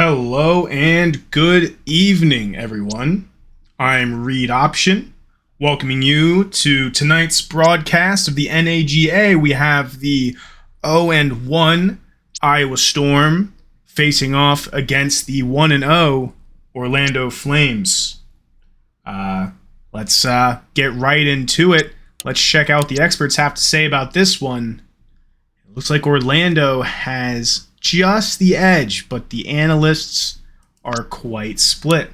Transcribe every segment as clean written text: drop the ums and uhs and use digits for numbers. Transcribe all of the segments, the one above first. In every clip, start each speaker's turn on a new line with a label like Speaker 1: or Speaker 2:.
Speaker 1: Hello and good evening, everyone. I'm Reed Option, welcoming you to tonight's broadcast of the NAGA. We have the 0-1 Iowa Storm facing off against the 1-0 Orlando Flames. Let's get right into it. Let's check out what the experts have to say about this one. It looks like Orlando has just the edge, but the analysts are quite split.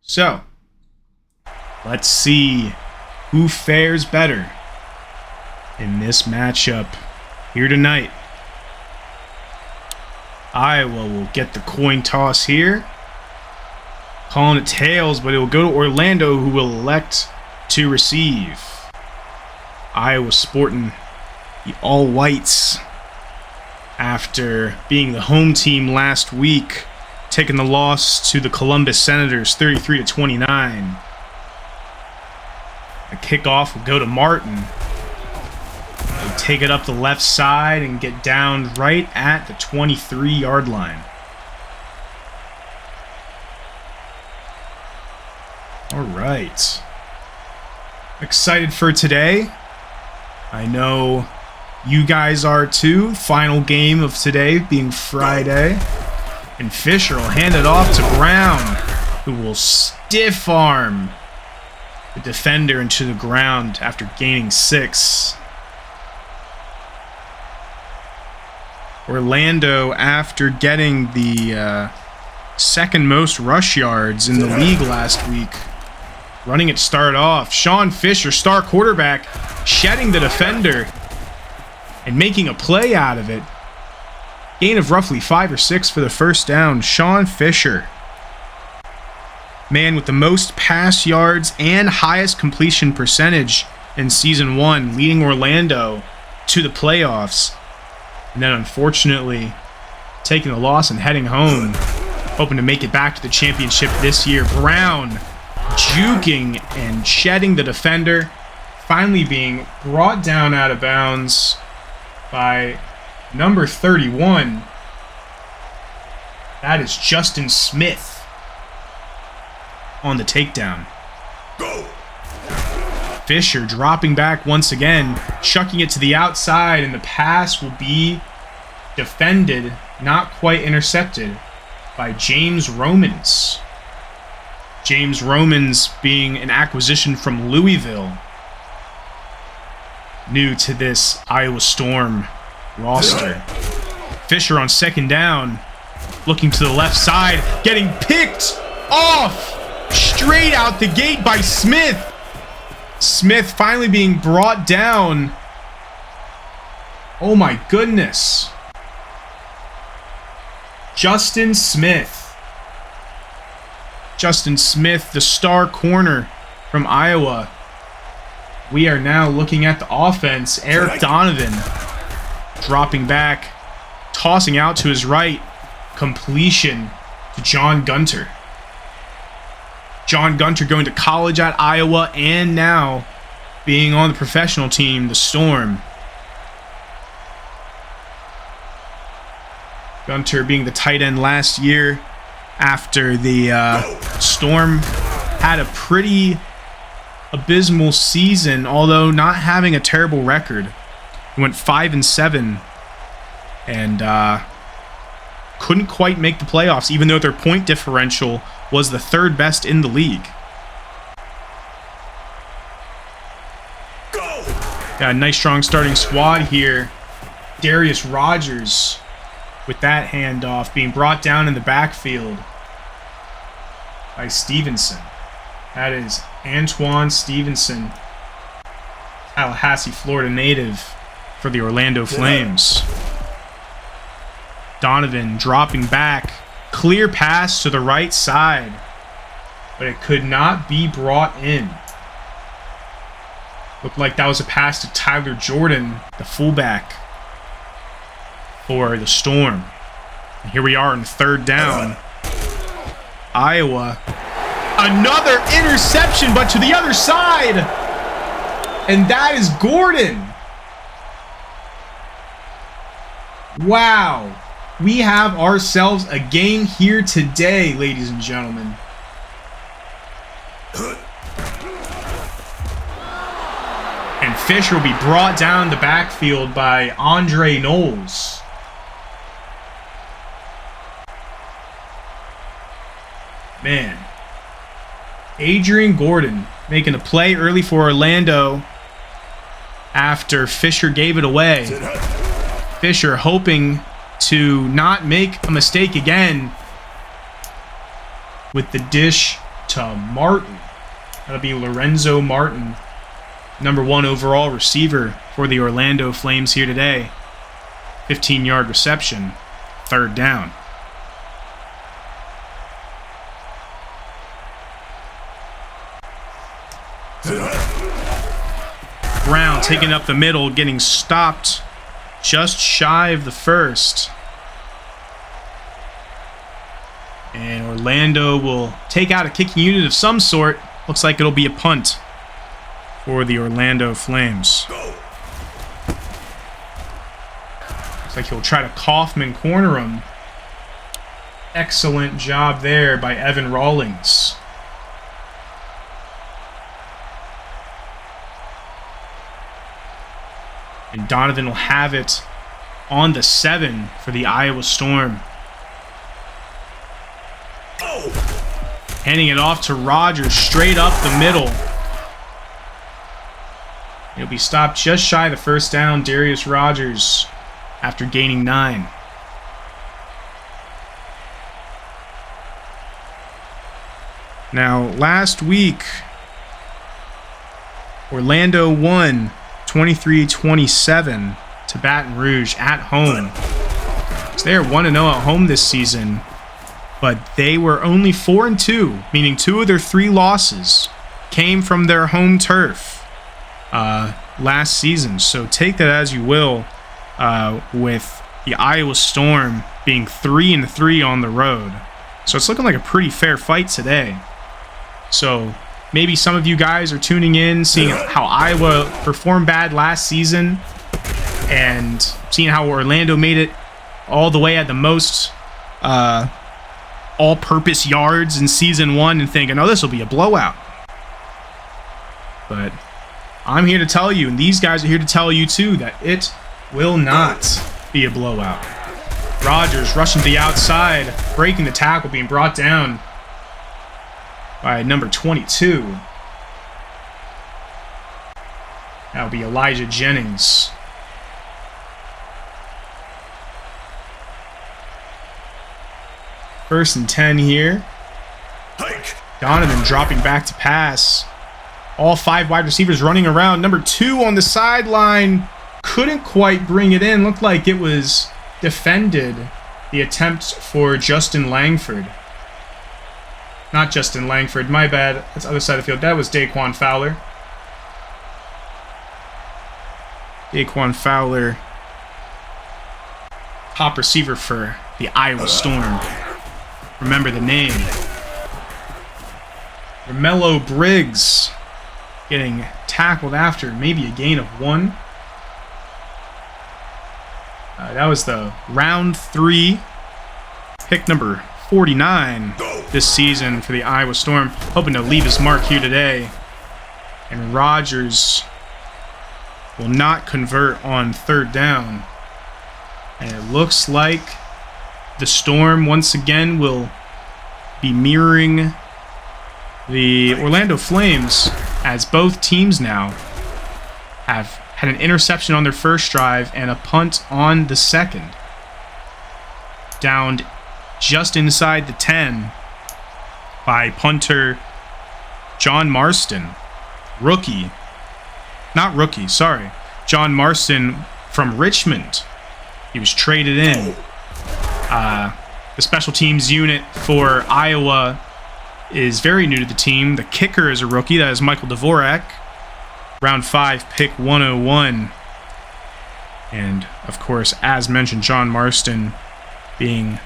Speaker 1: So, let's see who fares better in this matchup here tonight. Iowa will get the coin toss here. Calling it tails, but it will go to Orlando, who will elect to receive. Iowa sporting the all-whites after being the home team last week, taking the loss to the Columbus Senators 33-29. The kickoff will go to Martin. They take it up the left side and get down right at the 23-yard line. All right. Excited for today. I know you guys are too. Final game of today being Friday. And Fisher will hand it off to Brown, who will stiff arm the defender into the ground after gaining 6. Orlando, after getting the second most rush yards in the league last week, running it start off. Sean Fisher, star quarterback, shedding the defender and making a play out of it. Gain of roughly 5 or 6 for the first down. Sean Fisher, man with the most pass yards and highest completion percentage in Season 1, leading Orlando to the playoffs. And then unfortunately, taking the loss and heading home, hoping to make it back to the championship this year. Brown juking and shedding the defender, finally being brought down out of bounds by number 31. That is Justin Smith on the takedown. Go. Fisher dropping back once again, chucking it to the outside, and the pass will be defended, not quite intercepted, by James Romans. James Romans being an acquisition from Louisville, new to this Iowa Storm roster. Fisher on second down, looking to the left side, getting picked off straight out the gate by Smith. Smith finally being brought down. Oh my goodness. Justin Smith. Justin Smith, the star corner from Iowa. We are now looking at the offense. Eric Donovan dropping back, tossing out to his right. Completion to John Gunter. John Gunter going to college at Iowa and now being on the professional team, the Storm. Gunter being the tight end last year after the Storm had a pretty abysmal season, although not having a terrible record. He went 5-7 and couldn't quite make the playoffs, even though their point differential was the third best in the league. Got a nice strong starting squad here. Darius Rogers with that handoff being brought down in the backfield by Stevenson. That is Antoine Stevenson, Tallahassee, Florida native for the Orlando Flames. Donovan dropping back, clear pass to the right side, but it could not be brought in. Looked like that was a pass to Tyler Jordan, the fullback for the Storm. And here we are in third down. Iowa. Another interception, but to the other side. And that is Gordon. Wow. we have ourselves a game here today, ladies and gentlemen. And Fisher will be brought down the backfield by Andre Knowles. Man. Adrian Gordon making a play early for Orlando after Fisher gave it away. Fisher hoping to not make a mistake again with the dish to Martin. That'll be Lorenzo Martin, #1 overall receiver for the Orlando Flames here today. 15-yard reception, 3rd down. Brown taking up the middle, getting stopped just shy of the 1st. And Orlando will take out a kicking unit of some sort. Looks like it'll be a punt for the Orlando Flames. Looks like he'll try to Kaufman corner him. Excellent job there by Evan Rawlings. And Donovan will have it on the 7 for the Iowa Storm. Handing it off to Rogers, straight up the middle. He'll be stopped just shy of the 1st down, Darius Rogers, after gaining 9. Now, last week, Orlando won 23-27 to Baton Rouge at home. So they are 1-0 at home this season, but they were only 4-2, meaning 2 of their 3 losses came from their home turf last season. So take that as you will, with the Iowa Storm being 3-3 on the road. So it's looking like a pretty fair fight today. So maybe some of you guys are tuning in, seeing how Iowa performed bad last season and seeing how Orlando made it all the way at the most all-purpose yards in Season 1 and thinking, oh, this will be a blowout. But I'm here to tell you, and these guys are here to tell you too, that it will not be a blowout. Rogers rushing to the outside, breaking the tackle, being brought down by number 22. That'll be Elijah Jennings. First and 10 here. Donovan dropping back to pass. All 5 wide receivers running around. Number 2 on the sideline. Couldn't quite bring it in. Looked like it was defended. The attempt for Justin Langford. Not Justin Langford, my bad. That's the other side of the field. That was Daquan Fowler. Daquan Fowler, top receiver for the Iowa Storm. Remember the name. Romello Briggs getting tackled after maybe a gain of 1. That was the round 3 pick number 49 this season for the Iowa Storm, hoping to leave his mark here today. And Rogers will not convert on 3rd down. And it looks like the Storm once again will be mirroring the Orlando Flames, as both teams now have had an interception on their first drive and a punt on the second. Downed just inside the 10 by punter John Marston. John Marston from Richmond. He was traded in. The special teams unit for Iowa is very new to the team. The kicker is a rookie. That is Michael Dvorak. Round 5, pick 101. And, of course, as mentioned, John Marston being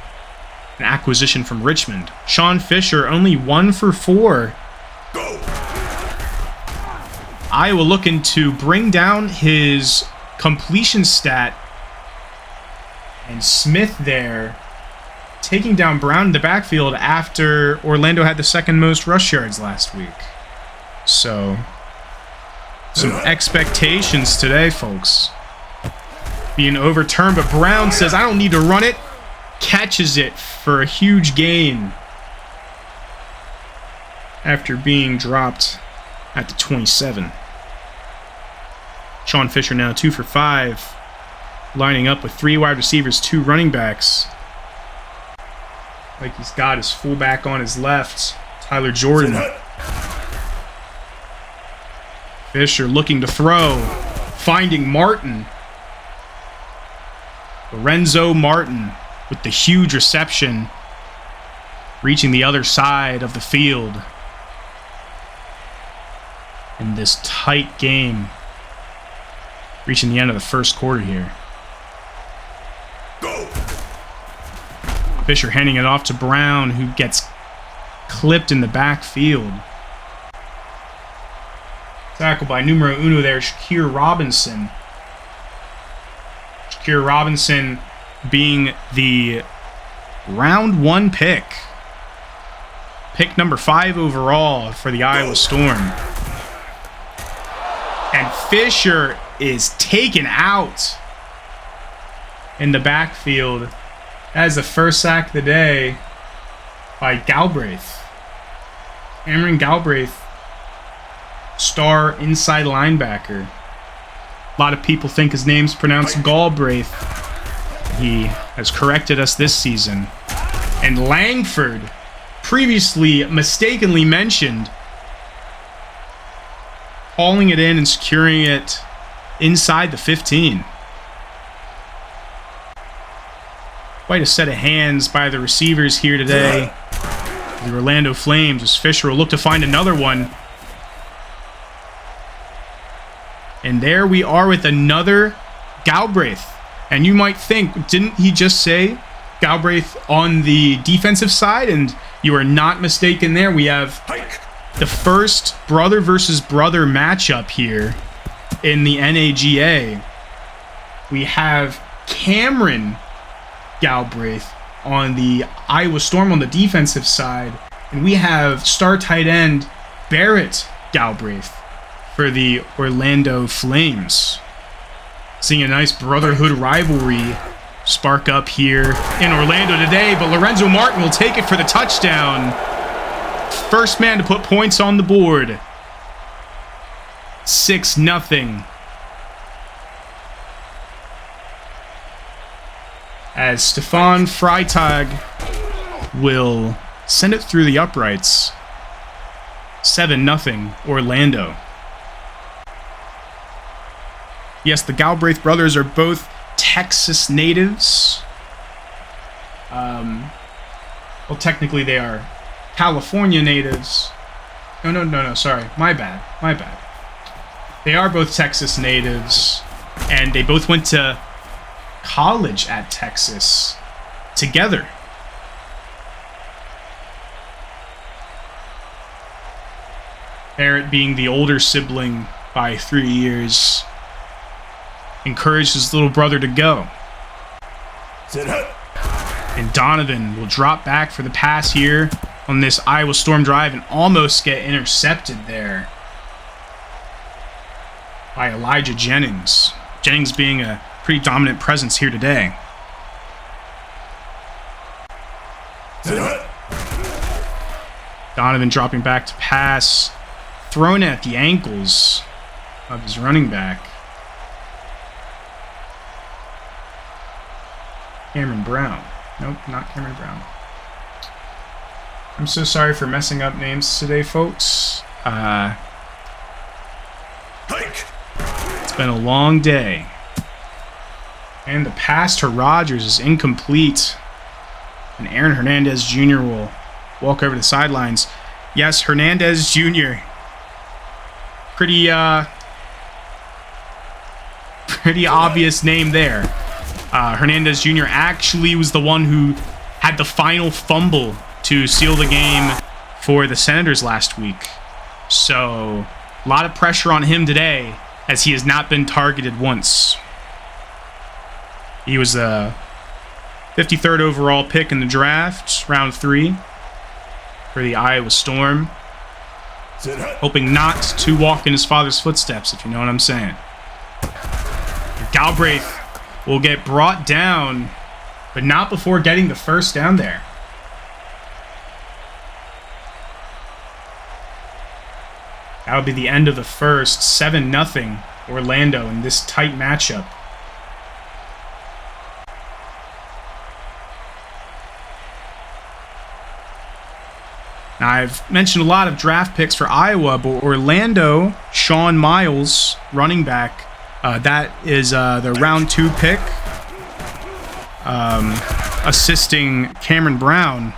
Speaker 1: an acquisition from Richmond. Sean Fisher, only 1 for 4. Iowa looking to bring down his completion stat And Smith there taking down Brown in the backfield after Orlando had the second most rush yards last week. So, some expectations today, folks. Being overturned, but Brown says, I don't need to run it. Catches it for a huge gain after being dropped at the 27. Sean Fisher now 2 for 5, lining up with 3 wide receivers, 2 running backs. Like he's got his fullback on his left, Tyler Jordan. Fisher looking to throw, finding Martin. Lorenzo Martin with the huge reception, reaching the other side of the field in this tight game, reaching the end of the first quarter here.
Speaker 2: Go.
Speaker 1: Fisher handing it off to Brown, who gets clipped in the backfield. Tackled by numero uno there, Shakir Robinson. Shakir Robinson being the round 1 pick. Pick number 5 overall for the Iowa Storm. And Fisher is taken out in the backfield. That is the first sack of the day by Galbraith. Cameron Galbraith, star inside linebacker. A lot of people think his name's pronounced Galbraith. He has corrected us this season. And Langford, previously mistakenly mentioned, hauling it in and securing it inside the 15. Quite a set of hands by the receivers here today. The Orlando Flames, as Fisher will look to find another one. And there we are with another Galbraith. And you might think, didn't he just say Galbraith on the defensive side? And you are not mistaken there. We have the first brother versus brother matchup here in the NAGA. We have Cameron Galbraith on the Iowa Storm on the defensive side, and we have star tight end Barrett Galbraith for the Orlando Flames. Seeing a nice brotherhood rivalry spark up here in Orlando today, but Lorenzo Martin will take it for the touchdown. First man to put points on the board. 6-0. As Stefan Freitag will send it through the uprights. 7-0 Orlando. Yes, the Galbraith brothers are both Texas natives. Well, technically they are California natives. No, sorry. My bad. They are both Texas natives, and they both went to college at Texas together. Barrett, being the older sibling by 3 years, encouraged his little brother to go. And Donovan will drop back for the pass here on this Iowa Storm drive and almost get intercepted there by Elijah Jennings. Jennings being a pretty dominant presence here today. Donovan dropping back to pass, thrown at the ankles of his running back, Cameron Brown. Nope, not Cameron Brown. I'm so sorry for messing up names today, folks. It's been a long day. And the pass to Rodgers is incomplete. And Aaron Hernandez Jr. will walk over the sidelines. Yes, Hernandez Jr. Pretty obvious name there. Hernandez Jr. actually was the one who had the final fumble to seal the game for the Senators last week. So, a lot of pressure on him today, as he has not been targeted once. He was 53rd overall pick in the draft, round 3 for the Iowa Storm. Hoping not to walk in his father's footsteps, if you know what I'm saying. Galbraith will get brought down, but not before getting the first down there. That would be the end of the first. 7-0 Orlando in this tight matchup. Now, I've mentioned a lot of draft picks for Iowa, but Orlando, Sean Miles, running back, that is the round 2 pick, assisting Cameron Brown.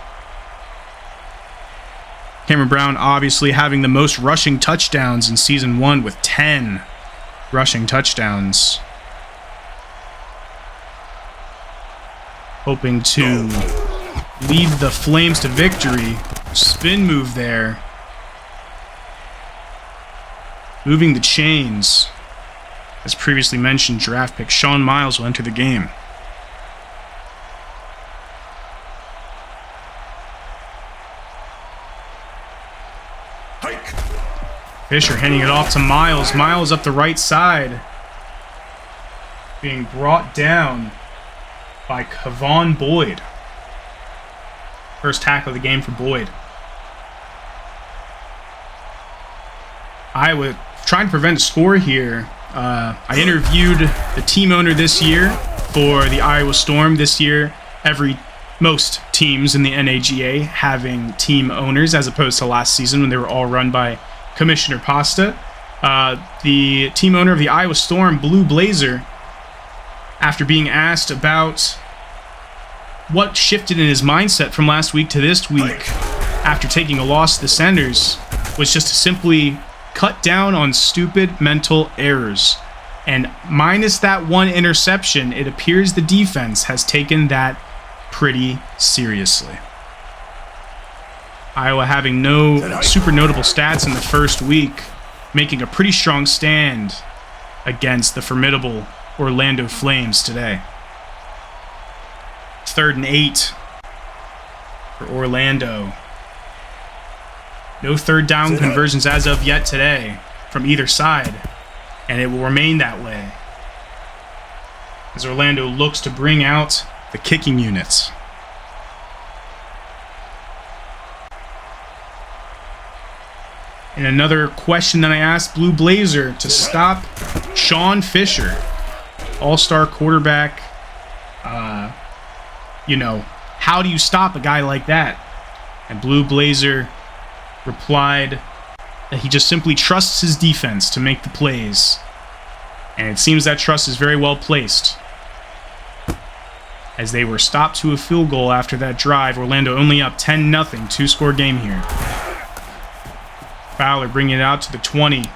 Speaker 1: Cameron Brown obviously having the most rushing touchdowns in Season 1 with 10 rushing touchdowns. Hoping to lead the Flames to victory. Spin move there. Moving the chains. As previously mentioned, draft pick Sean Miles will enter the game. Fisher handing it off to Miles. Miles up the right side. Being brought down by Kavon Boyd. First tackle of the game for Boyd. Iowa trying to prevent a score here. I interviewed the team owner this year for the Iowa Storm. This year, most teams in the NAGA having team owners, as opposed to last season when they were all run by Commissioner Pasta. The team owner of the Iowa Storm, Blue Blazer, after being asked about what shifted in his mindset from last week to this week after taking a loss to the Senators, was just to simply cut down on stupid mental errors. And minus that one interception, it appears the defense has taken that pretty seriously. Iowa having no super notable stats in the first week, making a pretty strong stand against the formidable Orlando Flames today. 3rd and 8 for Orlando. No third down conversions as of yet today from either side, and it will remain that way as Orlando looks to bring out the kicking units. And another question that I asked Blue Blazer to stop Sean Fisher, all-star quarterback. How do you stop a guy like that? And Blue Blazer replied that he just simply trusts his defense to make the plays. And it seems that trust is very well placed, as they were stopped to a field goal after that drive. Orlando only up 10-0, two-score game here. Fowler bringing it out to the 20.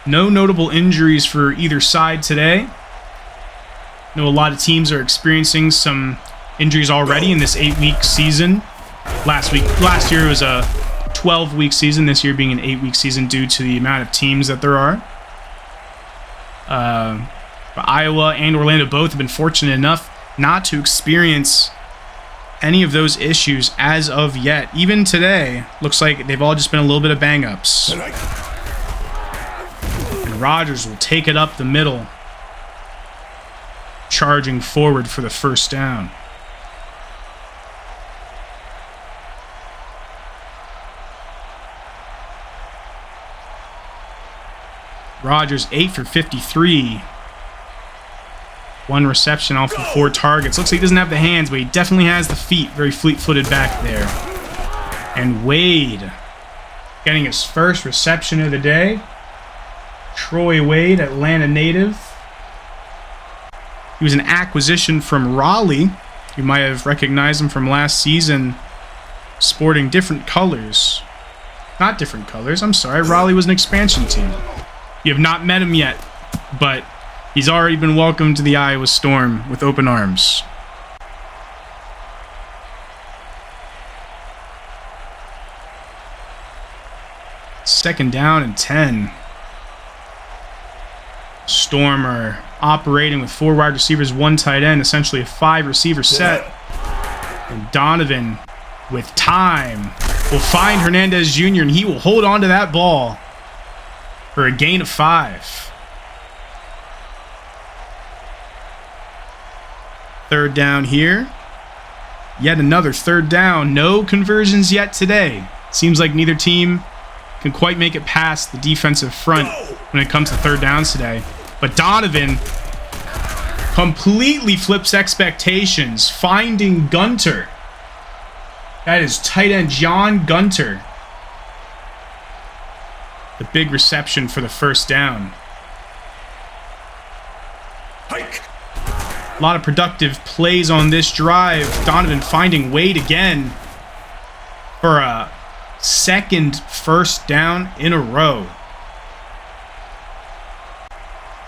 Speaker 1: No notable injuries for either side today. I know a lot of teams are experiencing some injuries already in this 8-week season. Last year it was a 12-week season, this year being an 8-week season due to the amount of teams that there are. But Iowa and Orlando both have been fortunate enough not to experience any of those issues as of yet. Even today, looks like they've all just been a little bit of bang-ups. And Rogers will take it up the middle, charging forward for the first down. Rogers 8 for 53. One reception off of 4 targets. Looks like he doesn't have the hands, but he definitely has the feet. Very fleet-footed back there. And Wade getting his first reception of the day. Troy Wade, Atlanta native. He was an acquisition from Raleigh. You might have recognized him from last season, sporting different colors. Not different colors, I'm sorry. Raleigh was an expansion team. You have not met him yet, but he's already been welcomed to the Iowa Storm with open arms. Second down and 10. Stormer operating with 4 wide receivers, 1 tight end, essentially a 5 receiver set. And Donovan, with time, will find Hernandez Jr. and he will hold on to that ball for a gain of 5. 3rd down here. Yet another 3rd down. No conversions yet today. Seems like neither team can quite make it past the defensive front when it comes to 3rd downs today. But Donovan completely flips expectations, finding Gunter. That is tight end John Gunter. The big reception for the 1st down. A lot of productive plays on this drive. Donovan finding Wade again for a 2nd 1st down in a row.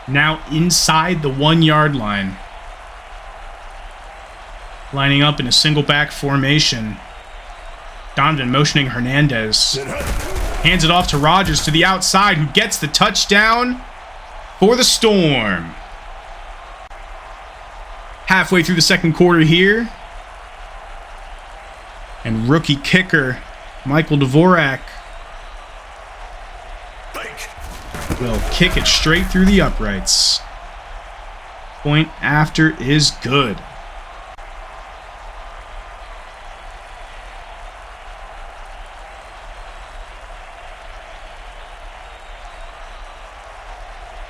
Speaker 1: Now inside the 1-yard line. Lining up in a single back formation. Donovan motioning Hernandez. Hands it off to Rodgers to the outside, who gets the touchdown for the Storm. Halfway through the 2nd quarter here. And rookie kicker Michael Dvorak will kick it straight through the uprights. Point after is good.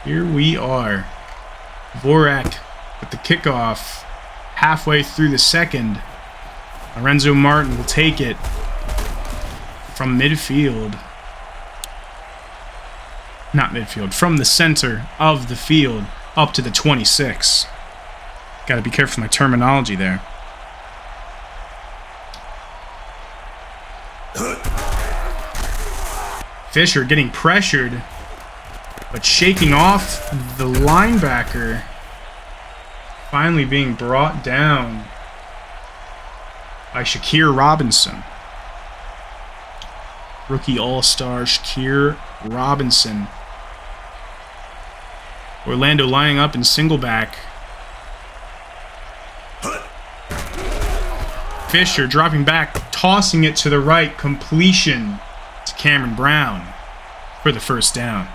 Speaker 1: Here we are. Dvorak with the kickoff halfway through the 2nd. Lorenzo Martin will take it from midfield. Not midfield, from the center of the field up to the 26. Got to be careful with my terminology there. Fisher getting pressured, but shaking off the linebacker. Finally being brought down by Shakir Robinson. Rookie All-Star Shakir Robinson. Orlando lining up in single back. Fisher dropping back, tossing it to the right. Completion to Cameron Brown for the 1st down.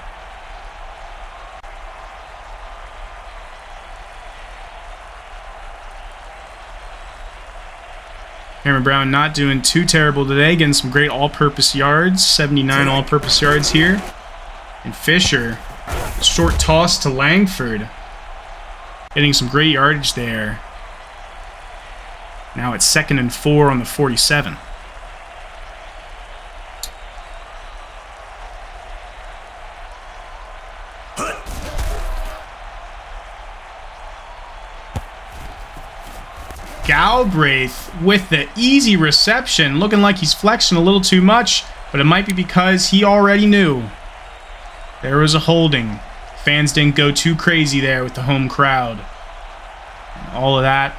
Speaker 1: Cameron Brown not doing too terrible today, getting some great all-purpose yards, 79 all-purpose yards here. And Fisher, short toss to Langford, getting some great yardage there. Now it's 2nd and 4 on the 47. Galbraith with the easy reception, looking like he's flexing a little too much, but it might be because he already knew there was a holding. Fans didn't go too crazy there with the home crowd. And all of that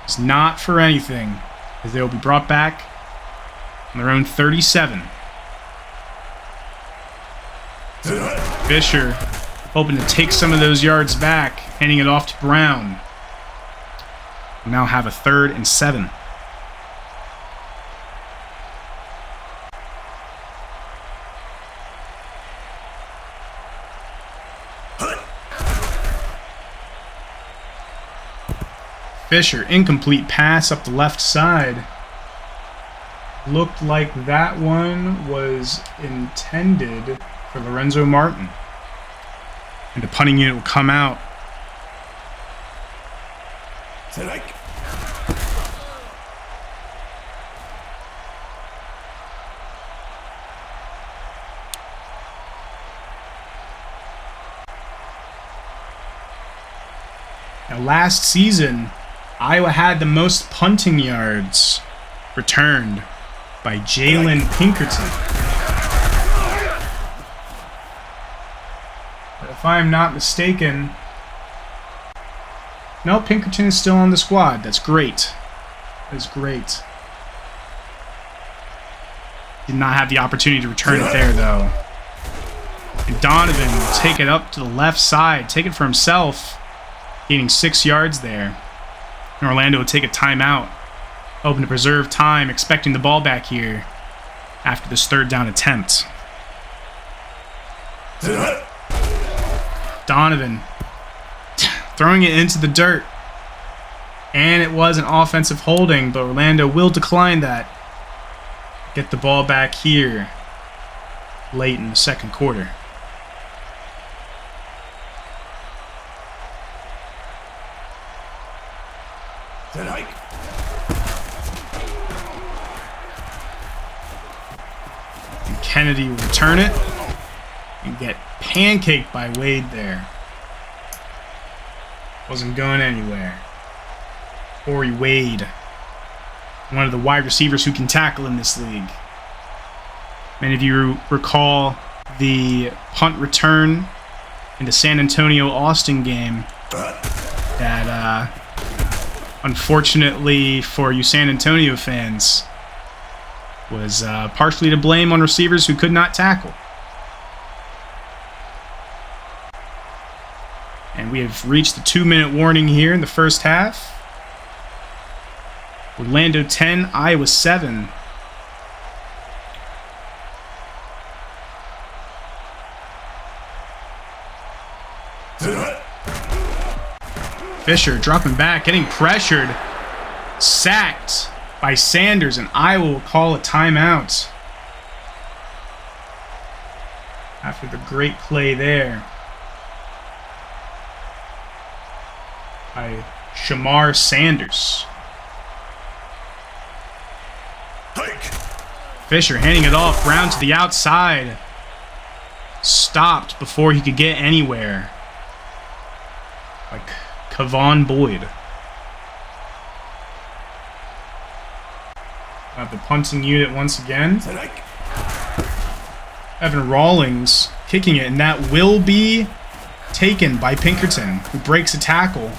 Speaker 1: is not for anything, as they will be brought back on their own 37. Fisher hoping to take some of those yards back, handing it off to Brown. We now have a 3rd and 7. Fisher, incomplete pass up the left side. Looked like that one was intended for Lorenzo Martin. And the punting unit will come out. Now, last season, Iowa had the most punting yards returned by Jalen Pinkerton. But if I'm not mistaken, no, Pinkerton is still on the squad. That's great. That's great. Did not have the opportunity to return it there, though. And Donovan will take it up to the left side, take it for himself, gaining 6 yards there. And Orlando will take a timeout, hoping to preserve time, expecting the ball back here after this 3rd down attempt. Donovan throwing it into the dirt. And it was an offensive holding, but Orlando will decline that. Get the ball back here late in the 2nd quarter. And Kennedy will return it and get pancaked by Wade there. Wasn't going anywhere. Corey Wade, one of the wide receivers who can tackle in this league. Many of you recall the punt return in the San Antonio-Austin game that, unfortunately for you San Antonio fans, was partially to blame on receivers who could not tackle. And we have reached the 2-minute warning here in the first half. Orlando 10, Iowa 7. Fisher dropping back, getting pressured. Sacked by Sanders, and Iowa will call a timeout. After the great play there by Shamar Sanders. Fisher handing it off, Brown to the outside. Stopped before he could get anywhere. Like Kavon Boyd. The punting unit once again. Evan Rawlings kicking it, and that will be taken by Pinkerton, who breaks a tackle.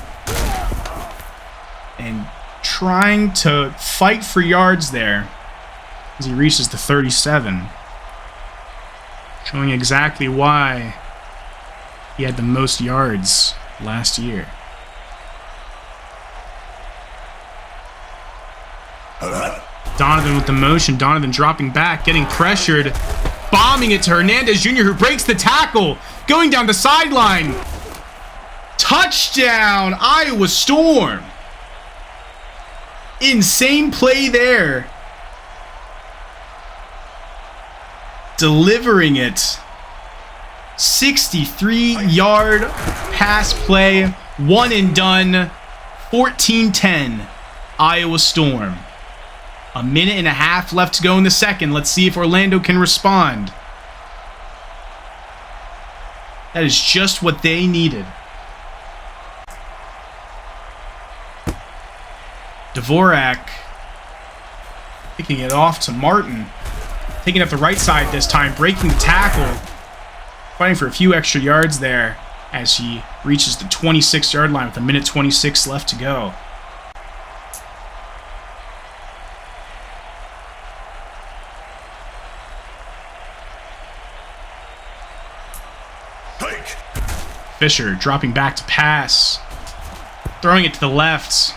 Speaker 1: And trying to fight for yards there as he reaches the 37. Showing exactly why he had the most yards last year. Donovan with the motion. Donovan dropping back, getting pressured. Bombing it to Hernandez Jr., who breaks the tackle. Going down the sideline. Touchdown, Iowa Storm. Insane play there. Delivering it. 63-yard pass play. One and done. 14-10. Iowa Storm. A minute and a half left to go in the second. Let's see if Orlando can respond. That is just what they needed. Dvorak picking it off to Martin. Taking it up the right side this time. Breaking the tackle. Fighting for a few extra yards there as he reaches the 26-yard line with a minute 26 left to go. Fisher dropping back to pass. Throwing it to the left.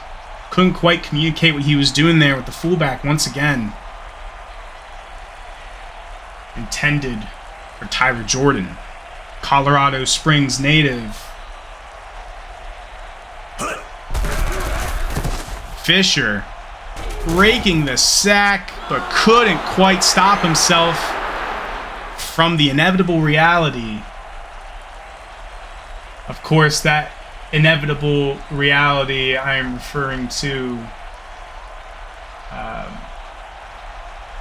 Speaker 1: Couldn't quite communicate what he was doing there with the fullback once again. Intended for Tyler Jordan, Colorado Springs native. Fisher breaking the sack, but couldn't quite stop himself from the inevitable reality. Of course, that inevitable reality I'm referring to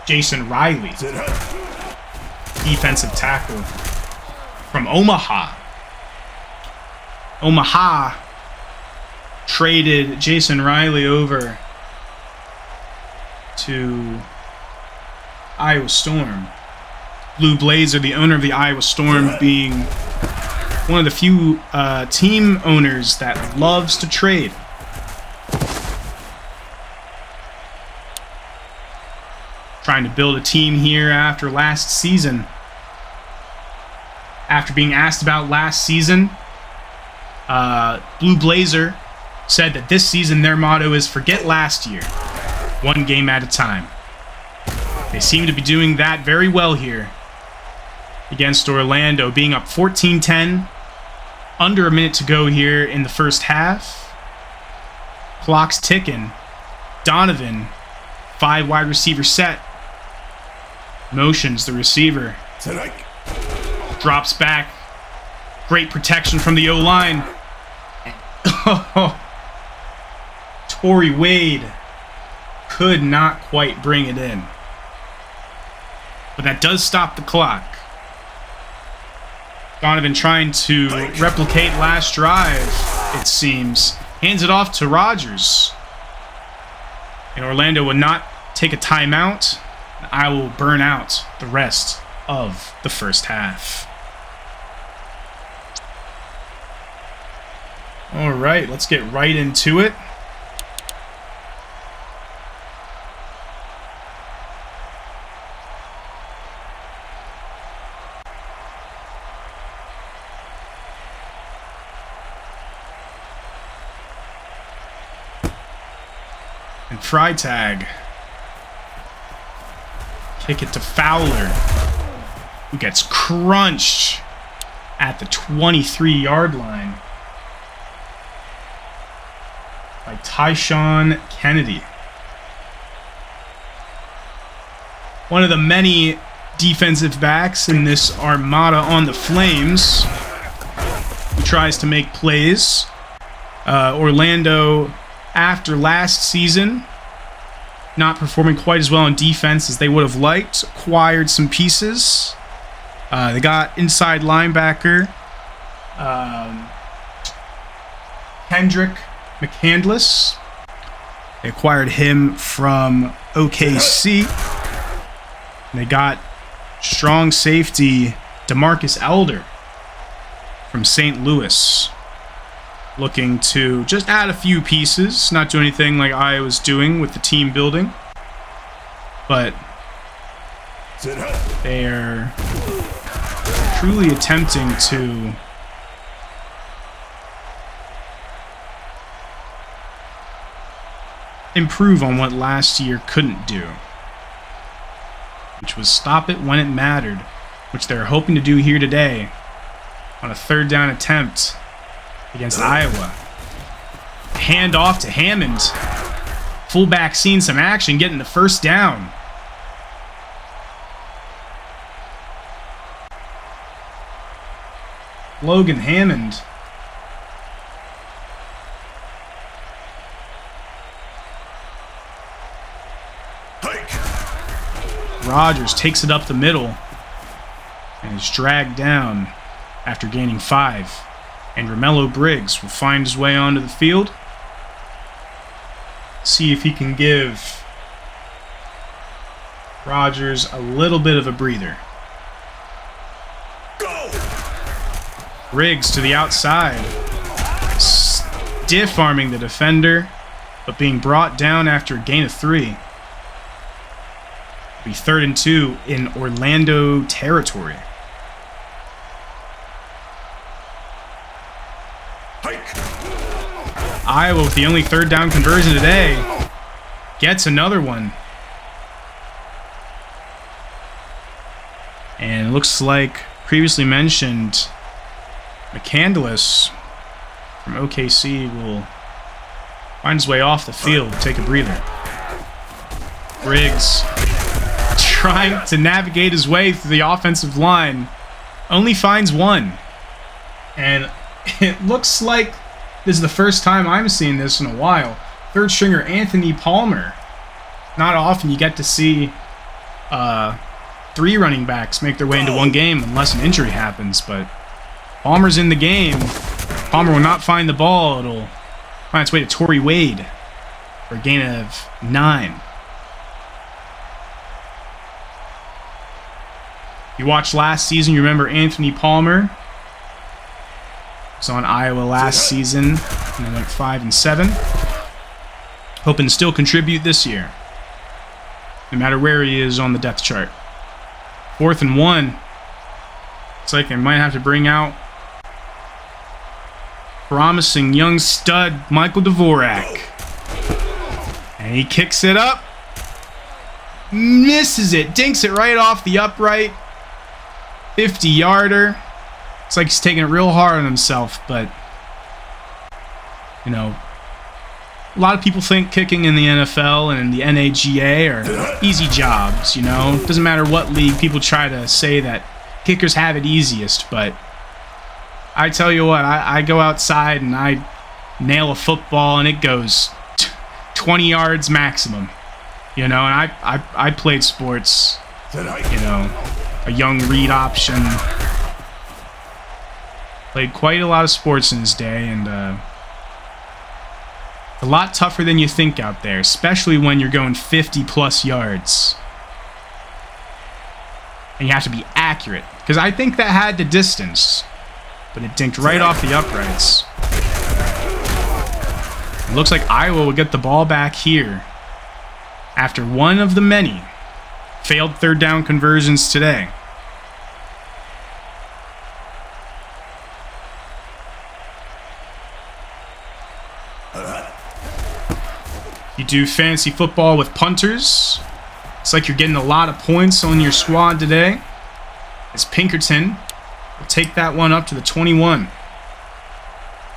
Speaker 1: Jason Riley, defensive tackle from Omaha. Omaha traded Jason Riley over to Iowa Storm. Blue Blazer, the owner of the Iowa Storm, being one of the few team owners that loves to trade. Trying to build a team here after last season. after being asked about last season, Blue Blazer said that this season their motto is forget last year, one game at a time. They seem to be doing that very well here against Orlando, being up 14-10, under a minute to go here in the first half. Clock's ticking. Donovan, 5 wide receiver set. Motions the receiver. Drops back. Great protection from the O-line. Torrey Wade could not quite bring it in. But that does stop the clock. Donovan trying to replicate last drive, it seems. Hands it off to Rodgers. And Orlando would not take a timeout. I will burn out the rest of the first half. All right, let's get right into it. And Freitag. Kick it to Fowler, who gets crunched at the 23-yard line by Tyshawn Kennedy. One of the many defensive backs in this armada on the Flames, who tries to make plays. Orlando, after last season, not performing quite as well on defense as they would have liked, acquired some pieces. They got inside linebacker Kendrick McCandless. They acquired him from OKC. And they got strong safety DeMarcus Elder from St. Louis. Looking to just add a few pieces, not do anything like I was doing with the team building, but they are truly attempting to improve on what last year couldn't do, which was stop it when it mattered, which they're hoping to do here today on a third down attempt against Iowa. Hand off to Hammond. Fullback seeing some action, getting the first down. Logan Hammond. Rodgers takes it up the middle and is dragged down after gaining 5. And Romello Briggs will find his way onto the field. See if he can give Rodgers a little bit of a breather. Go! Briggs to the outside. Stiff-arming the defender, but being brought down after a gain of 3. It'll be 3rd and 2 in Orlando territory. Iowa, with the only third down conversion today, gets another one. And it looks like previously mentioned McCandless from OKC will find his way off the field, take a breather. Briggs trying to navigate his way through the offensive line, only finds one. And it looks like this is the first time I'm seeing this in a while. Third stringer Anthony Palmer. Not often you get to see 3 running backs make their way into one game unless an injury happens, but Palmer's in the game. Palmer will not find the ball. It'll find its way to Torrey Wade for a gain of 9. You watched last season, you remember Anthony Palmer was on Iowa last season, and they went 5-7. Hoping to still contribute this year, no matter where he is on the depth chart. 4th and 1. Looks like they might have to bring out promising young stud Michael Dvorak. And he kicks it up. Misses it. Dinks it right off the upright. 50-yarder. It's like he's taking it real hard on himself, but, you know, a lot of people think kicking in the NFL and in the NAGA are easy jobs, you know. Doesn't matter what league, people try to say that kickers have it easiest, but I tell you what, I go outside and I nail a football and it goes 20 yards maximum, you know, and I played sports, you know, a young read option. Played quite a lot of sports in his day, and a lot tougher than you think out there, especially when you're going 50-plus yards. And you have to be accurate, because I think that had the distance, but it dinked right off the uprights. It looks like Iowa will get the ball back here after one of the many failed third down conversions today. You do fantasy football with punters. It's like you're getting a lot of points on your squad today. As Pinkerton will take that one up to the 21.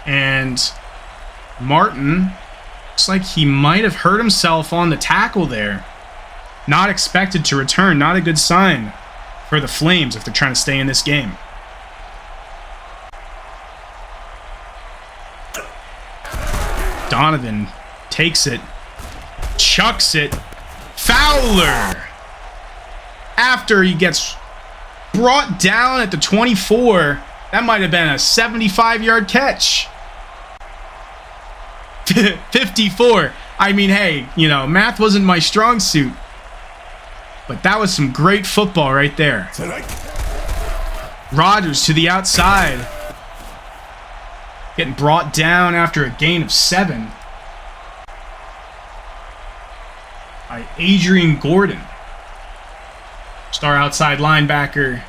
Speaker 1: And Martin looks like he might have hurt himself on the tackle there. Not expected to return. Not a good sign for the Flames if they're trying to stay in this game. Donovan takes it. Chucks it. Fowler! After he gets brought down at the 24, that might have been a 75-yard catch. 54. I mean, hey, you know, math wasn't my strong suit. But that was some great football right there. Rodgers to the outside. Getting brought down after a gain of 7. By Adrian Gordon. Star outside linebacker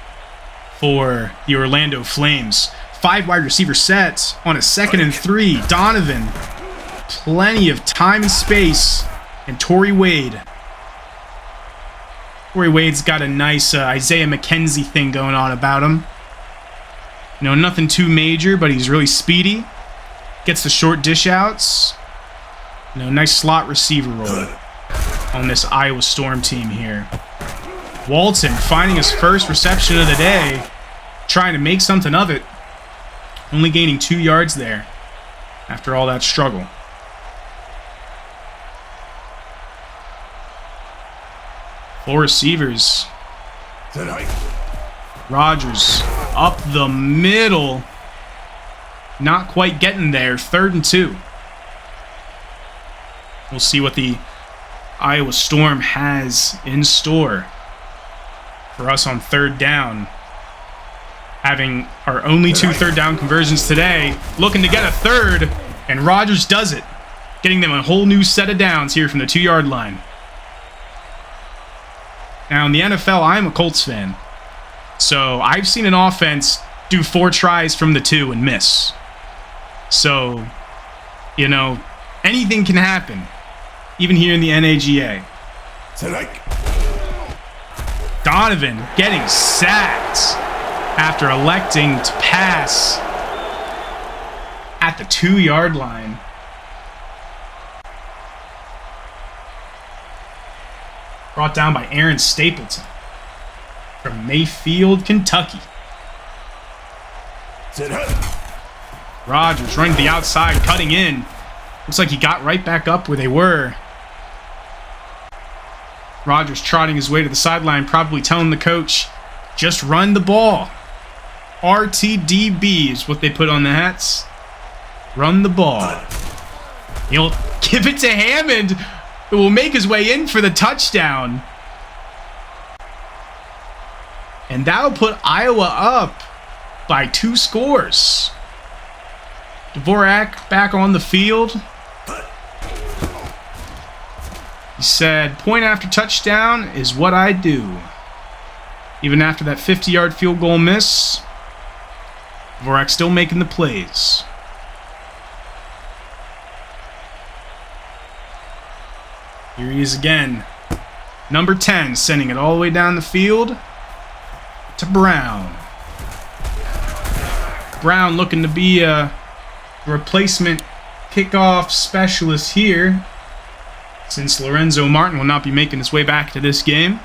Speaker 1: for the Orlando Flames. 5 wide receiver sets on a 2nd and 3. Donovan. Plenty of time and space. And Torrey Wade. Torrey Wade's got a nice Isaiah McKenzie thing going on about him. You know, nothing too major, but he's really speedy. Gets the short dish outs. You know, nice slot receiver role on this Iowa Storm team here. Walton finding his first reception of the day, trying to make something of it. Only gaining 2 yards there after all that struggle. Four receivers. Rodgers up the middle. Not quite getting there. 3rd and 2. We'll see what the Iowa Storm has in store for us on 3rd down. Having our only 2 third down conversions today. Looking to get a 3rd. And Rodgers does it. Getting them a whole new set of downs here from the 2-yard line. Now, in the NFL, I'm a Colts fan. So, I've seen an offense do 4 tries from the 2 and miss. So, you know, anything can happen. Even here in the NAGA. Donovan getting sacked after electing to pass at the 2-yard line. Brought down by Aaron Stapleton from Mayfield, Kentucky. Rodgers running to the outside, cutting in. Looks like he got right back up where they were. Rodgers trotting his way to the sideline, probably telling the coach, just run the ball. RTDB is what they put on the hats. Run the ball. He'll give it to Hammond, who will make his way in for the touchdown. And that'll put Iowa up by 2 scores. Dvorak back on the field. He said, point after touchdown is what I do. Even after that 50-yard field goal miss, Dvorak still making the plays. Here he is again. Number 10, sending it all the way down the field to Brown. Brown looking to be a replacement kickoff specialist here, since Lorenzo Martin will not be making his way back to this game.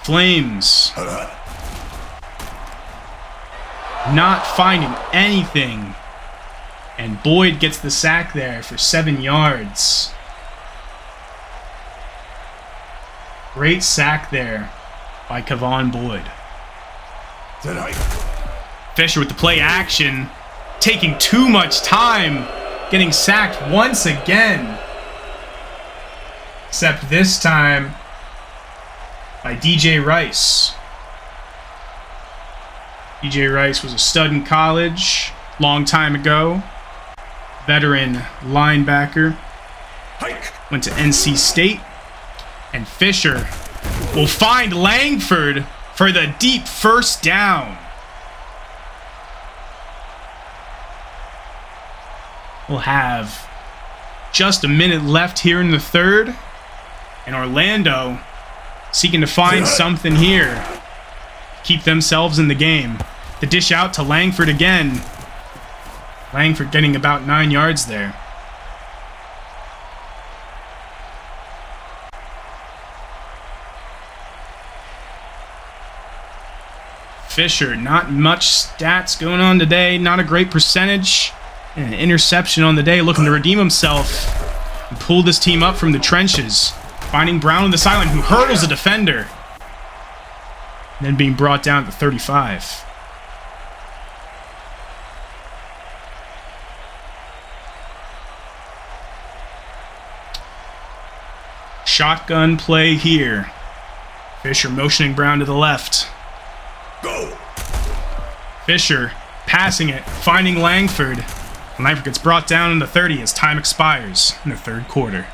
Speaker 1: Flames not finding anything, and Boyd gets the sack there for 7 yards. Great sack there by Kevon Boyd. Fisher with the play action, taking too much time, getting sacked once again. Except this time by DJ Rice. DJ Rice was a stud in college, long time ago. Veteran linebacker. Went to NC State. And Fisher will find Langford for the deep first down. We'll have just a minute left here in the third. And Orlando seeking to find something here. Keep themselves in the game. The dish out to Langford again. Langford getting about 9 yards there. Fisher, not much stats going on today. Not a great percentage. And an interception on the day, looking to redeem himself and pull this team up from the trenches. Finding Brown on the sideline, who hurdles a defender. And then being brought down to 35. Shotgun play here. Fisher motioning Brown to the left. Go. Fisher passing it, finding Langford. Langford gets brought down in the 30 as time expires in the third quarter.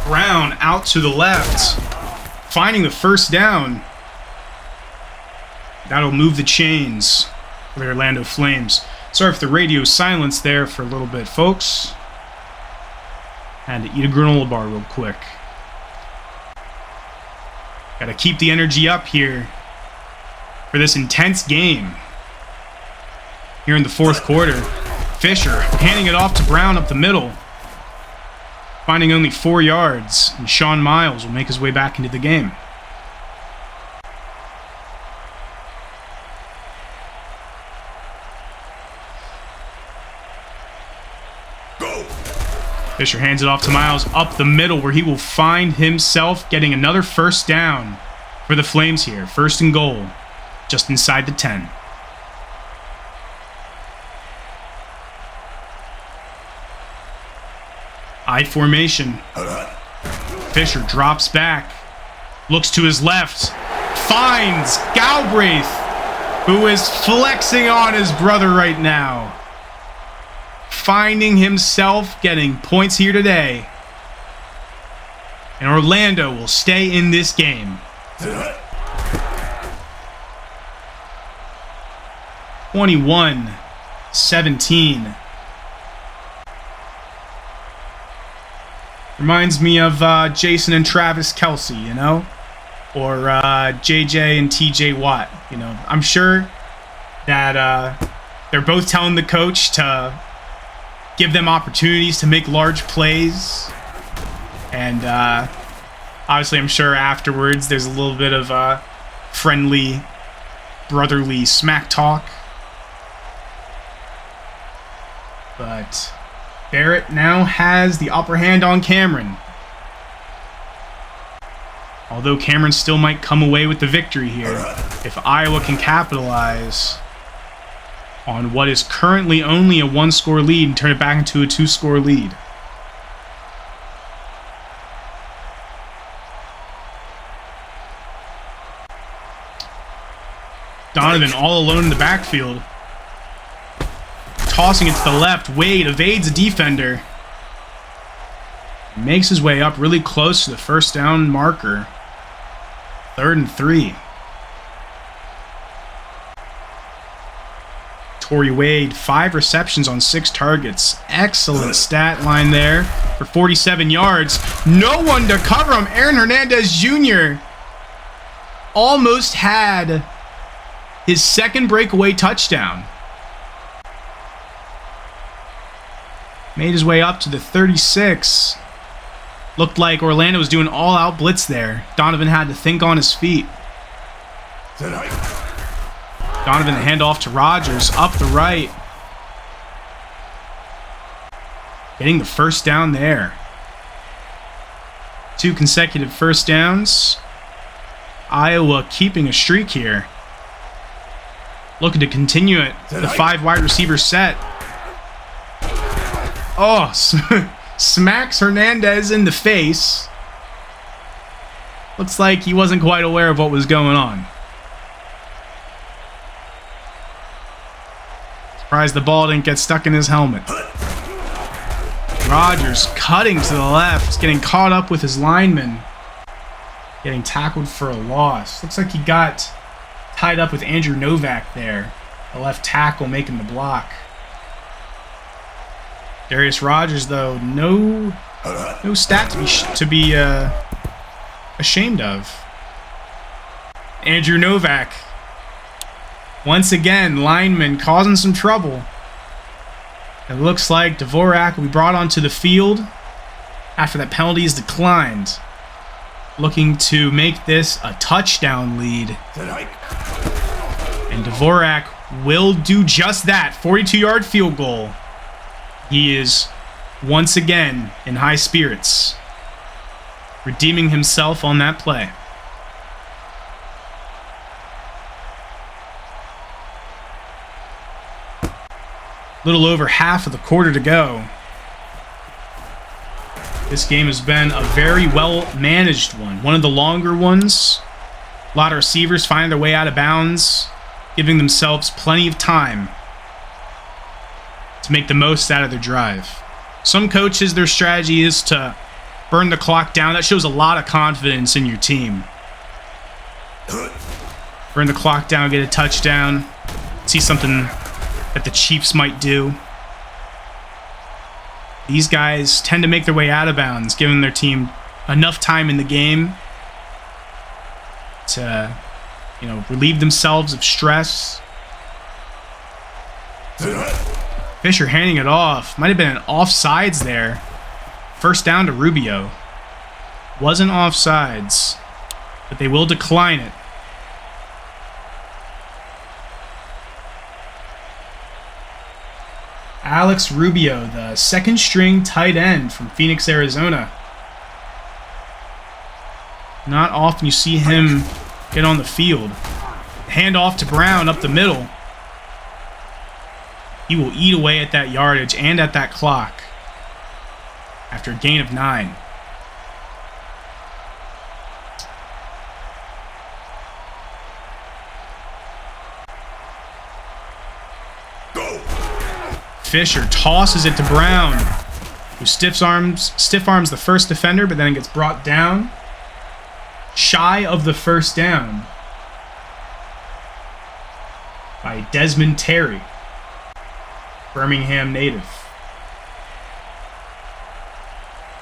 Speaker 1: Brown out to the left, finding the first down. That'll move the chains for the Orlando Flames. Sorry for the radio silence there for a little bit, folks. Had to eat a granola bar real quick. Gotta keep the energy up here for this intense game. Here in the fourth quarter, Fisher handing it off to Brown up the middle. Finding only 4 yards, and Sean Miles will make his way back into the game. Go. Fisher hands it off to Miles up the middle, where he will find himself getting another first down for the Flames here. First and goal, just inside the 10. I formation. Fisher drops back. Looks to his left. Finds Galbraith, who is flexing on his brother right now. Finding himself getting points here today. And Orlando will stay in this game. 21-17. Reminds me of Jason and Travis Kelce, you know? Or JJ and TJ Watt, you know? I'm sure that they're both telling the coach to give them opportunities to make large plays. And obviously I'm sure afterwards there's a little bit of friendly, brotherly smack talk. But Barrett now has the upper hand on Cameron. Although Cameron still might come away with the victory here if Iowa can capitalize on what is currently only a 1-score lead and turn it back into a 2-score lead. Donovan all alone in the backfield. Tossing it to the left. Wade evades a defender. Makes his way up really close to the first down marker. 3rd and 3. Torrey Wade, 5 receptions on 6 targets. Excellent stat line there for 47 yards. No one to cover him. Aaron Hernandez Jr. almost had his second breakaway touchdown. Made his way up to the 36. Looked like Orlando was doing all-out blitz there. Donovan had to think on his feet. Donovan the handoff to Rogers up the right. Getting the first down there. 2 consecutive first downs. Iowa keeping a streak here. Looking to continue it. The 5 wide receiver set. Oh, smacks Hernandez in the face. Looks like he wasn't quite aware of what was going on. Surprised the ball didn't get stuck in his helmet. Rogers cutting to the left, getting caught up with his lineman. Getting tackled for a loss. Looks like he got tied up with Andrew Novak there. The left tackle making the block. Darius Rogers, though, no stat to be ashamed of. Andrew Novak, once again, lineman causing some trouble. It looks like Dvorak will be brought onto the field after that penalty is declined. Looking to make this a touchdown lead. And Dvorak will do just that. 42-yard field goal. He is once again in high spirits, redeeming himself on that play. Little over half of the quarter to go. This game has been a very well managed one. One of the longer ones. A lot of receivers finding their way out of bounds, giving themselves plenty of time to make the most out of their drive. Some coaches, their strategy is to burn the clock down. That shows a lot of confidence in your team. Burn the clock down, get a touchdown. See something that the Chiefs might do. These guys tend to make their way out of bounds, giving their team enough time in the game to, relieve themselves of stress. Fisher handing it off. Might have been an offsides there. First down to Rubio. Wasn't offsides, but they will decline it. Alex Rubio, the second string tight end from Phoenix, Arizona. Not often you see him get on the field. Handoff to Brown up the middle. He will eat away at that yardage and at that clock after a gain of 9. Fisher tosses it to Brown, who stiff arms the first defender, but then gets brought down shy of the first down by Desmond Terry, Birmingham native.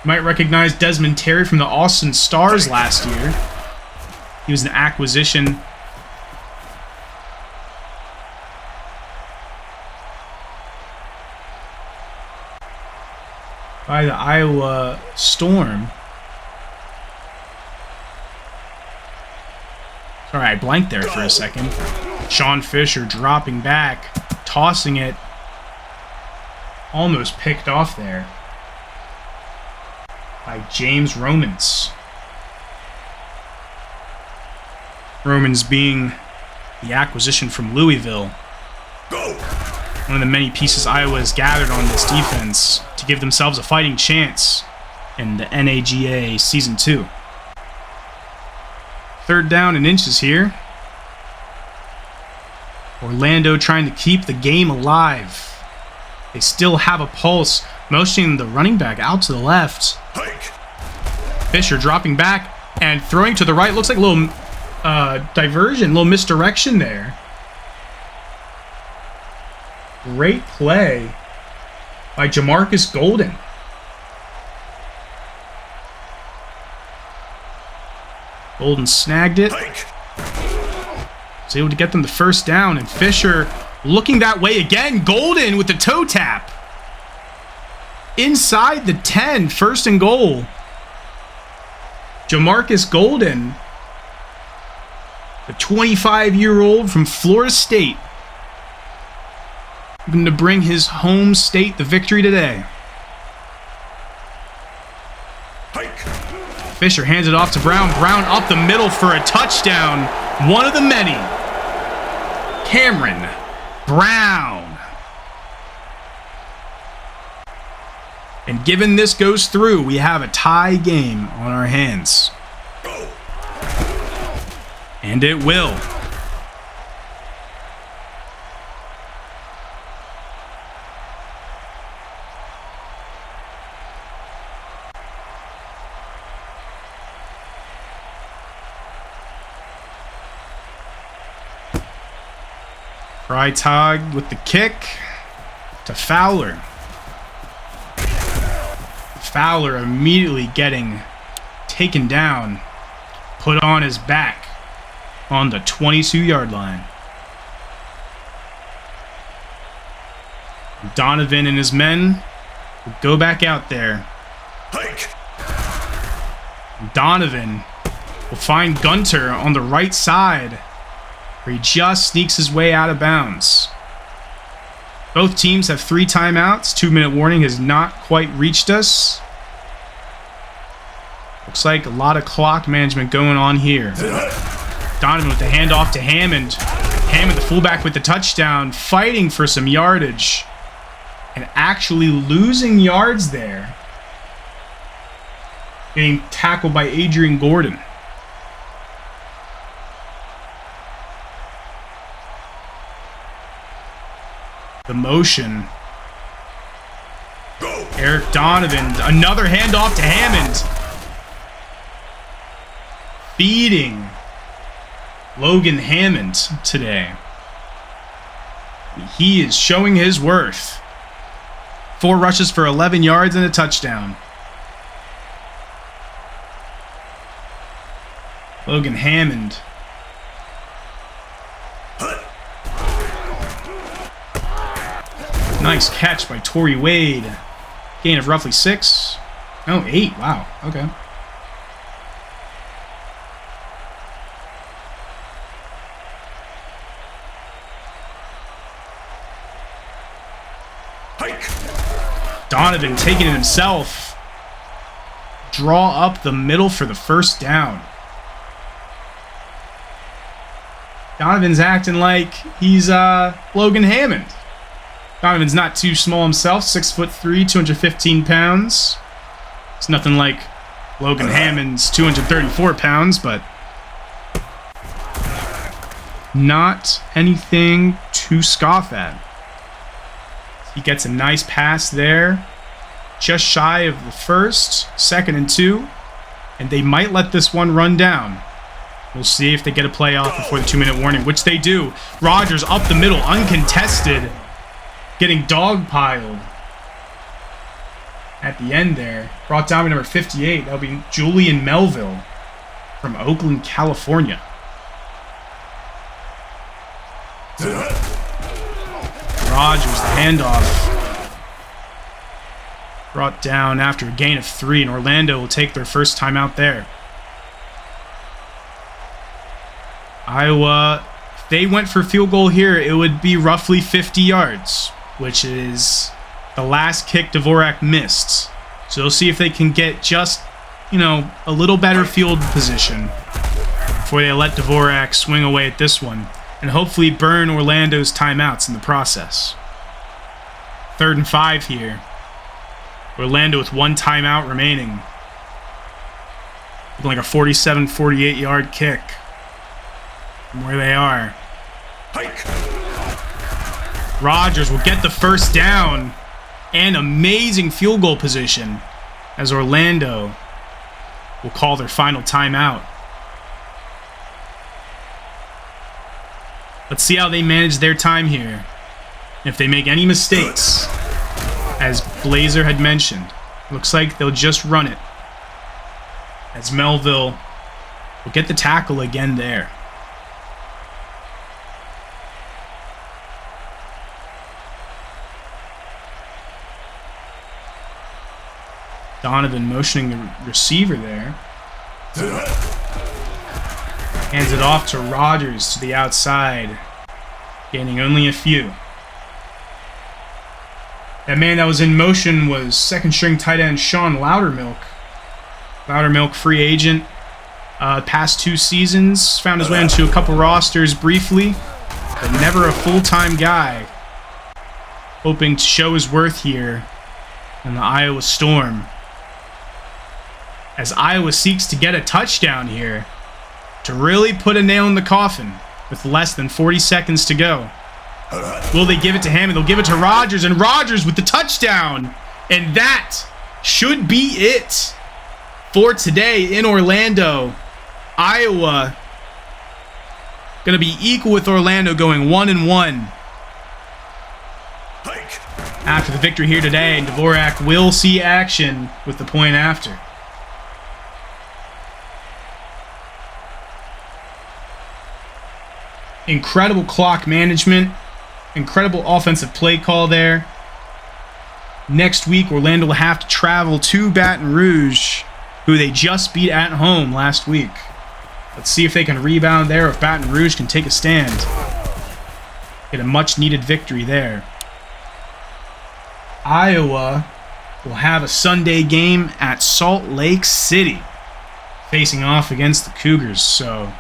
Speaker 1: You might recognize Desmond Terry from the Austin Stars last year. He was an acquisition by the Iowa Storm. All right, blanked there for a second. Sean Fisher dropping back, tossing it. Almost picked off there by James Romans. Romans being the acquisition from Louisville. One of the many pieces Iowa has gathered on this defense to give themselves a fighting chance in the NAGA Season 2. 3rd down and inches here. Orlando trying to keep the game alive. They still have a pulse, motioning the running back out to the left. Fisher dropping back and throwing to the right. Looks like a little diversion, a little misdirection there. Great play by Jamarcus Golden. Golden snagged it. Was able to get them the first down, and Fisher looking that way again. Golden with the toe tap. Inside the 10, 1st and goal. Jamarcus Golden, the 25-year-old from Florida State, looking to bring his home state the victory today. Fisher hands it off to Brown. Brown up the middle for a touchdown. One of the many. Cameron Brown. And given this goes through, we have a tie game on our hands. And it will. Freitag with the kick to Fowler. Fowler immediately getting taken down, put on his back on the 22-yard line. Donovan and his men will go back out there. Donovan will find Gunter on the right side, where he just sneaks his way out of bounds. Both teams have 3 timeouts. 2-minute warning has not quite reached us. Looks like a lot of clock management going on here. Donovan with the handoff to Hammond. Hammond, the fullback, with the touchdown, fighting for some yardage and actually losing yards there. Getting tackled by Adrian Gordon. The motion. Eric Donovan, another handoff to Hammond. Feeding Logan Hammond today. He is showing his worth. 4 rushes for 11 yards and a touchdown. Logan Hammond. Nice catch by Torrey Wade. Gain of roughly 6. Oh, 8. Wow. Okay. Donovan taking it himself. Draw up the middle for the first down. Donovan's acting like he's Logan Hammond. Donovan's not too small himself, 6'3", 215 pounds. It's nothing like Logan Hammond's 234 pounds, but not anything to scoff at. He gets a nice pass there, just shy of the first, 2nd and 2, and they might let this one run down. We'll see if they get a play off before the 2-minute warning, which they do. Rogers up the middle, uncontested, getting dogpiled at the end there. Brought down by number 58. That'll be Julian Melville from Oakland, California. Rogers, the handoff. Brought down after a gain of 3, and Orlando will take their first timeout there. Iowa, if they went for field goal here, it would be roughly 50 yards, which is the last kick Dvorak missed. So they'll see if they can get just, a little better field position before they let Dvorak swing away at this one, and hopefully burn Orlando's timeouts in the process. 3rd and 5 here. Orlando with 1 timeout remaining. Looking like a 47, 48 yard kick from where they are. Rodgers will get the first down and amazing field goal position as Orlando will call their final timeout. Let's see how they manage their time here. If they make any mistakes, as Blazer had mentioned, looks like they'll just run it, as Melville will get the tackle again there. Donovan motioning the receiver there. Hands it off to Rodgers to the outside, gaining only a few. That man that was in motion was second-string tight end Sean Loudermilk. Loudermilk, free agent, past 2 seasons, found his way into a couple rosters briefly, but never a full-time guy. Hoping to show his worth here in the Iowa Storm, as Iowa seeks to get a touchdown here to really put a nail in the coffin with less than 40 seconds to go. Will they give it to him? And they'll give it to Rodgers, and Rodgers with the touchdown. And that should be it for today in Orlando. Iowa going to be equal with Orlando, going 1-1 after the victory here today. And Dvorak will see action with the point after. Incredible clock management. Incredible offensive play call there. Next week, Orlando will have to travel to Baton Rouge, who they just beat at home last week. Let's see if they can rebound there, or if Baton Rouge can take a stand. Get a much-needed victory there. Iowa will have a Sunday game at Salt Lake City, facing off against the Cougars. So,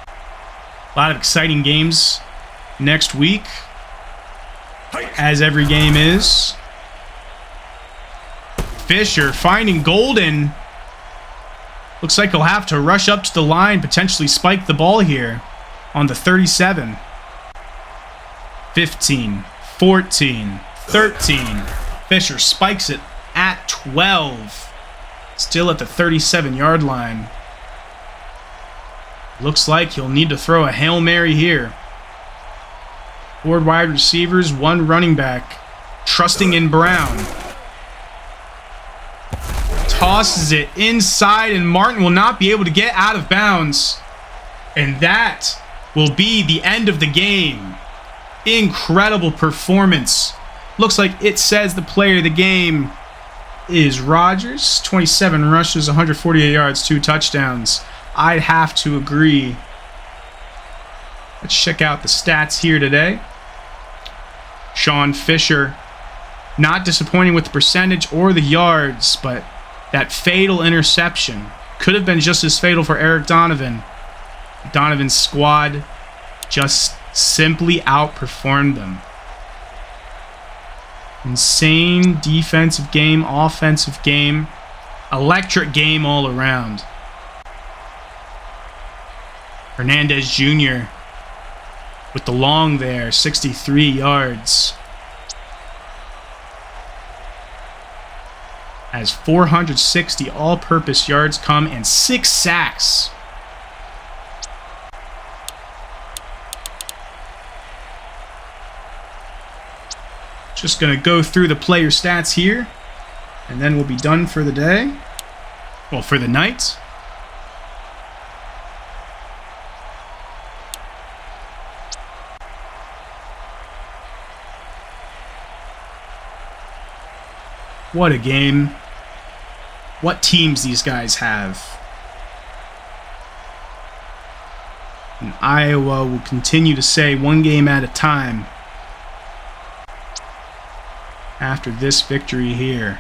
Speaker 1: a lot of exciting games next week, as every game is. Fisher finding Golden. Looks like he'll have to rush up to the line, potentially spike the ball here on the 37. 15, 14, 13. Fisher spikes it at 12. Still at the 37-yard line. Looks like he'll need to throw a Hail Mary here. 4 wide receivers, 1 running back. Trusting in Brown. Tosses it inside, and Martin will not be able to get out of bounds. And that will be the end of the game. Incredible performance. Looks like it says the player of the game is Rodgers. 27 rushes, 148 yards, 2 touchdowns. I'd have to agree. Let's check out the stats here today. Sean Fisher, not disappointing with the percentage or the yards, but that fatal interception could have been just as fatal for Eric Donovan. Donovan's squad just simply outperformed them. Insane defensive game, offensive game, electric game all around. Hernandez Jr. with the long there, 63 yards. As 460 all-purpose yards come and 6 sacks. Just going to go through the player stats here, and then we'll be done for the day. Well, for the night. What a game. What teams these guys have. And Iowa will continue to say one game at a time after this victory here.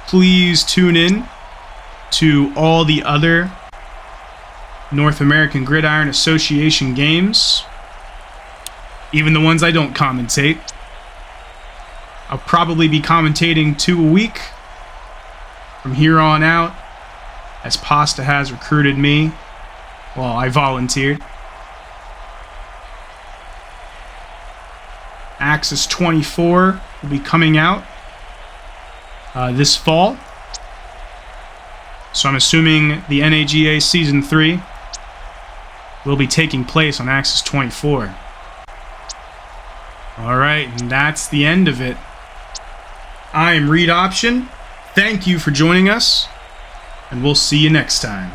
Speaker 1: Please tune in to all the other North American Gridiron Association games, even the ones I don't commentate. I'll probably be commentating 2 a week from here on out, as Pasta has recruited me. Well, I volunteered. Axis 24 will be coming out this fall. So I'm assuming the NAGA Season 3 will be taking place on Axis 24. Alright, and that's the end of it. I am Reed Option. Thank you for joining us, and we'll see you next time.